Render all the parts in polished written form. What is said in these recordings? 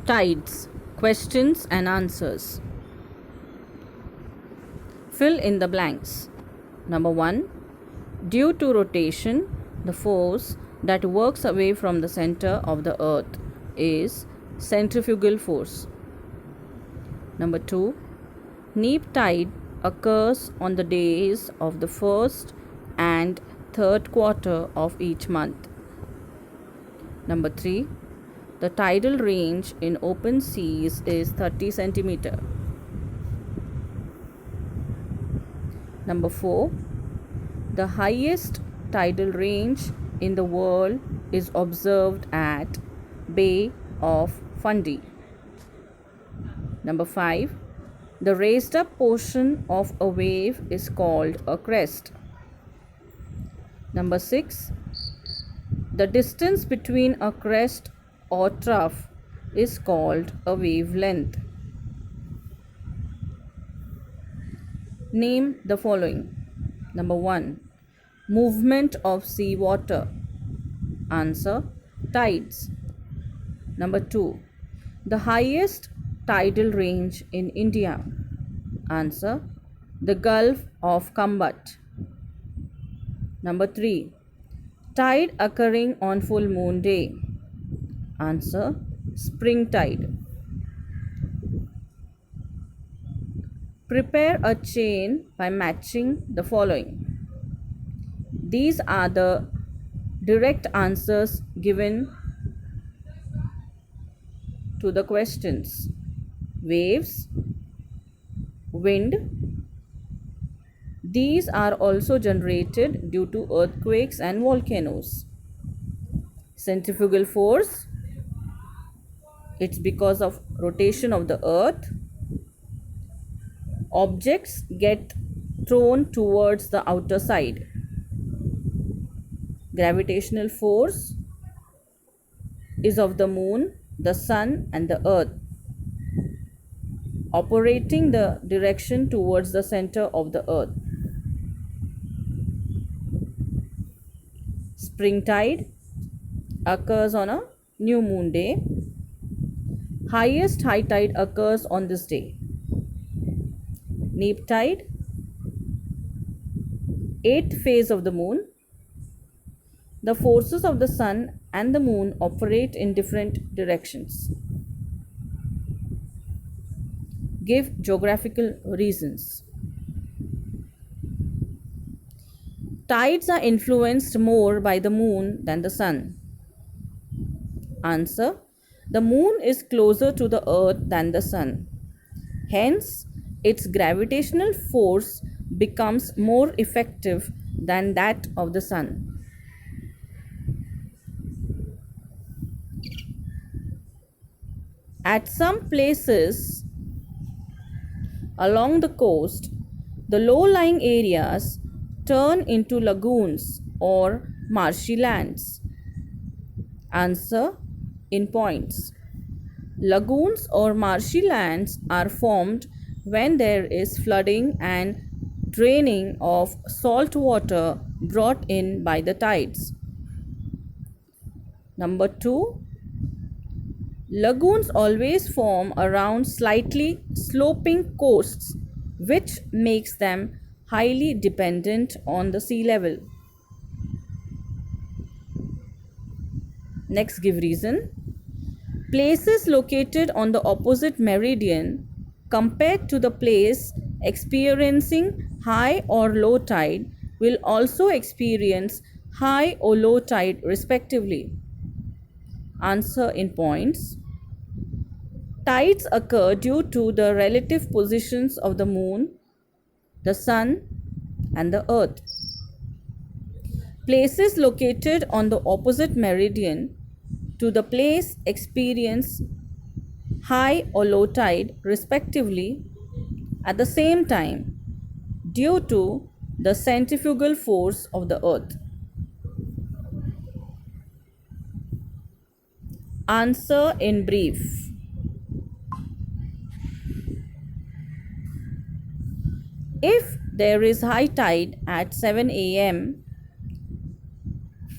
Tides, questions and answers. Fill in the blanks. Number 1. Due to rotation, the force that works away from the center of the earth is centrifugal force. Number 2. Neap tide occurs on the days of the first and third quarter of each month. Number 3. The tidal range in open seas is 30 centimeter. Number 4. The highest tidal range in the world is observed at Bay of Fundy. Number 5. The raised up portion of a wave is called a crest. Number 6. The distance between a crest or trough is called a wavelength. Name the following. Number 1. Movement of sea water. Answer: tides. Number 2. The highest tidal range in India. Answer: the Gulf of Kambat. Number 3. Tide occurring on full moon day. Answer: spring tide. Prepare a chain by matching the following. These are the direct answers given to the questions. Waves, wind. These are also generated due to earthquakes and volcanoes. Centrifugal force, it's because of rotation of the earth. Objects get thrown towards the outer side. Gravitational force is of the moon, the sun and the earth, operating the direction towards the center of the earth. Spring tide occurs on a new moon day. Highest high tide occurs on this day. Neap tide, 8th phase of the moon. The forces of the sun and the moon operate in different directions. Give geographical reasons. Tides are influenced more by the moon than the sun. Answer: the moon is closer to the earth than the sun. Hence, its gravitational force becomes more effective than that of the sun. At some places along the coast, the low-lying areas turn into lagoons or marshy lands. Answer in points. Lagoons or marshy lands are formed when there is flooding and draining of salt water brought in by the tides. Number 2. Lagoons always form around slightly sloping coasts, which makes them highly dependent on the sea level. Next, give reason. Places located on the opposite meridian compared to the place experiencing high or low tide will also experience high or low tide respectively. Answer in points. Tides occur due to the relative positions of the moon, the sun and the earth. Places located on the opposite meridian to the place experience high or low tide respectively at the same time due to the centrifugal force of the earth. Answer in brief. If there is high tide at 7 a.m.,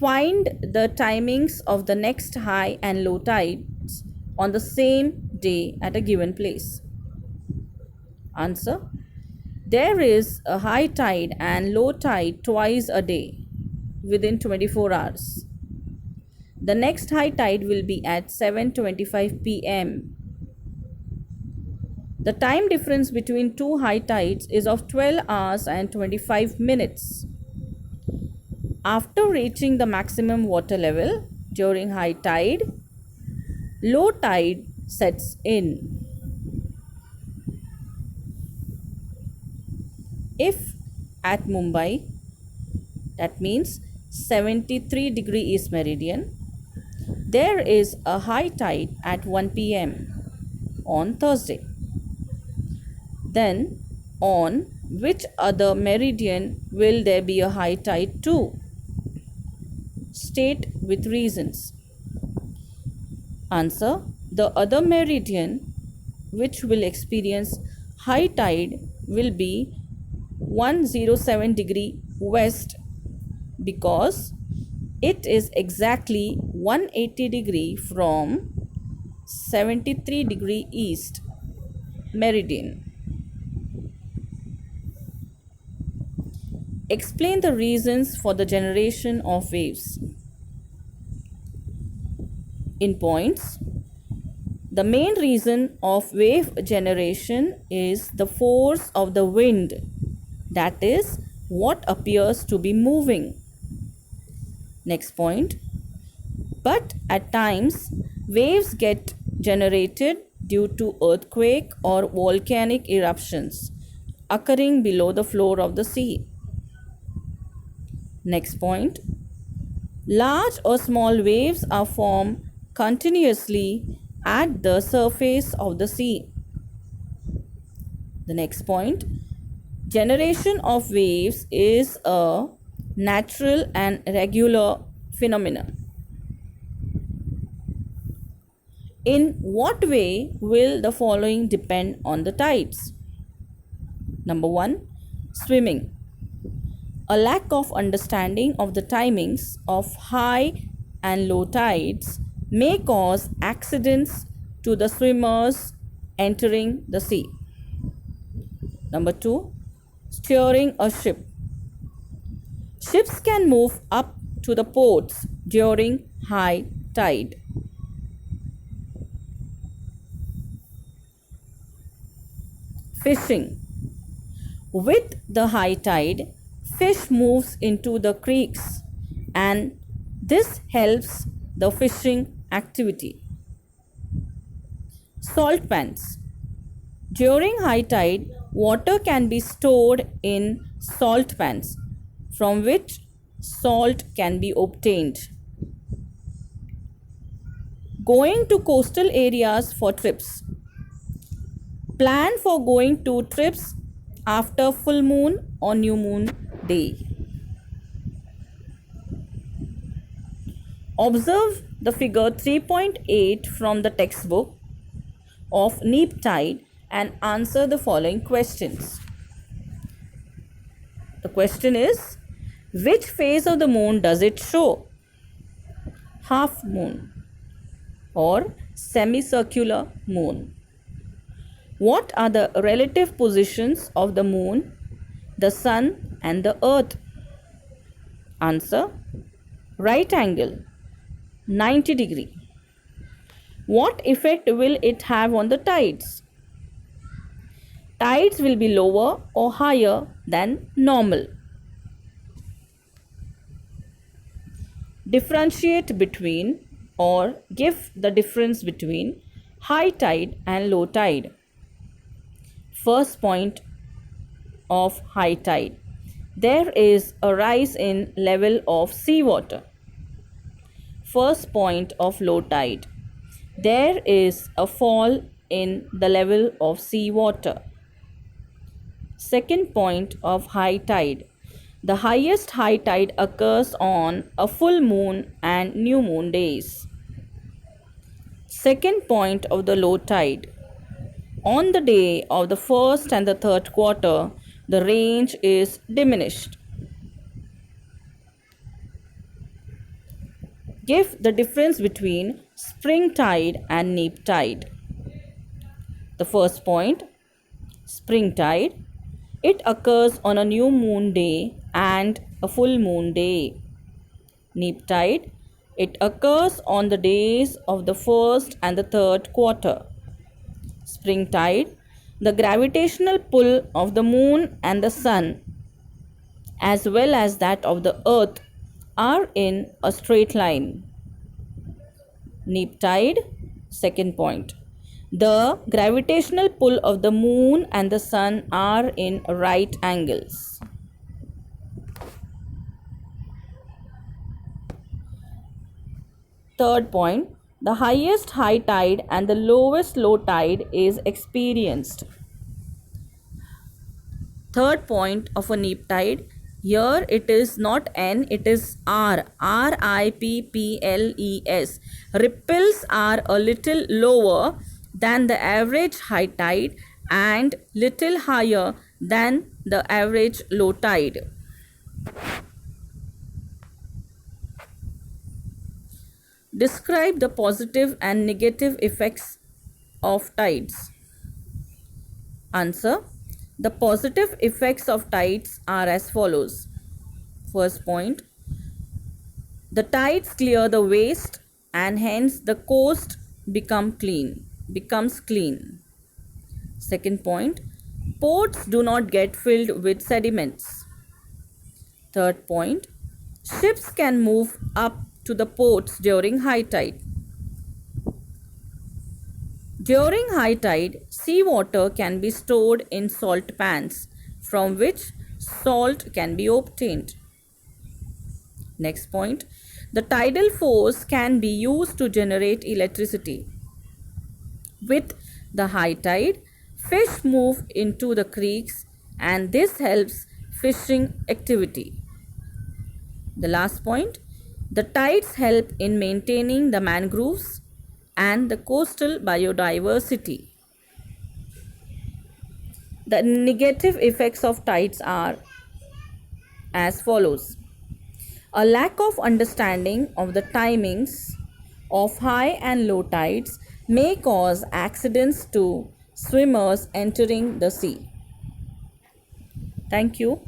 find the timings of the next high and low tides on the same day at a given place? Answer. There is a high tide and low tide twice a day within 24 hours. The next high tide will be at 7:25 p.m. The time difference between two high tides is of 12 hours and 25 minutes. After reaching the maximum water level during high tide, low tide sets in. If at Mumbai, that means 73° East Meridian, there is a high tide at 1 p.m. on Thursday, then on which other meridian will there be a high tide too? State with reasons. Answer. The other meridian which will experience high tide will be 107° west, because it is exactly 180° from 73° east meridian. Explain the reasons for the generation of waves. In points, the main reason of wave generation is the force of the wind, that is, what appears to be moving. Next point, but at times waves get generated due to earthquake or volcanic eruptions occurring below the floor of the sea. Next point, large or small waves are formed continuously at the surface of the sea. The next point, generation of waves is a natural and regular phenomenon. In what way will the following depend on the tides? Number 1, swimming. A lack of understanding of the timings of high and low tides may cause accidents to the swimmers entering the sea. Number 2, steering a ship. Ships can move up to the ports during high tide. Fishing. With the high tide, fish moves into the creeks and this helps the fishing activity. Salt pans. During high tide, water can be stored in salt pans from which salt can be obtained. Going to coastal areas for trips. Plan for going to trips after full moon or new moon day. Observe the figure 3.8 from the textbook of neap tide and answer the following questions. The question is, which phase of the moon does it show? Half moon or semicircular moon. What are the relative positions of the moon, the sun and the earth? Answer, right angle, 90°. What effect will it have on the tides? Tides will be lower or higher than normal. Differentiate between or give the difference between high tide and low tide. First point of high tide. There is a rise in level of seawater. First point of low tide. There is a fall in the level of seawater. Second point of high tide. The highest high tide occurs on a full moon and new moon days. Second point of the low tide. On the day of the first and the third quarter, the range is diminished. Give the difference between spring tide and neap tide. The first point, spring tide. It occurs on a new moon day and a full moon day. Neap tide. It occurs on the days of the first and the third quarter. Spring tide. The gravitational pull of the moon and the sun, as well as that of the earth, are in a straight line. Neap tide. Second point. The gravitational pull of the moon and the sun are in right angles. Third point. The highest high tide and the lowest low tide is experienced. Third point of a neap tide. Here it is not N, it is R. Ripples. Ripples are a little lower than the average high tide and little higher than the average low tide. Describe the positive and negative effects of tides. Answer. The positive effects of tides are as follows. First point. The tides clear the waste and hence the coast becomes clean. Second point. Ports do not get filled with sediments. Third point. Ships can move up to the ports during high tide. During high tide, seawater can be stored in salt pans from which salt can be obtained. Next point. The tidal force can be used to generate electricity. With the high tide, fish move into the creeks and this helps fishing activity. The last point. The tides help in maintaining the mangroves and the coastal biodiversity. The negative effects of tides are as follows. A lack of understanding of the timings of high and low tides may cause accidents to swimmers entering the sea. Thank you.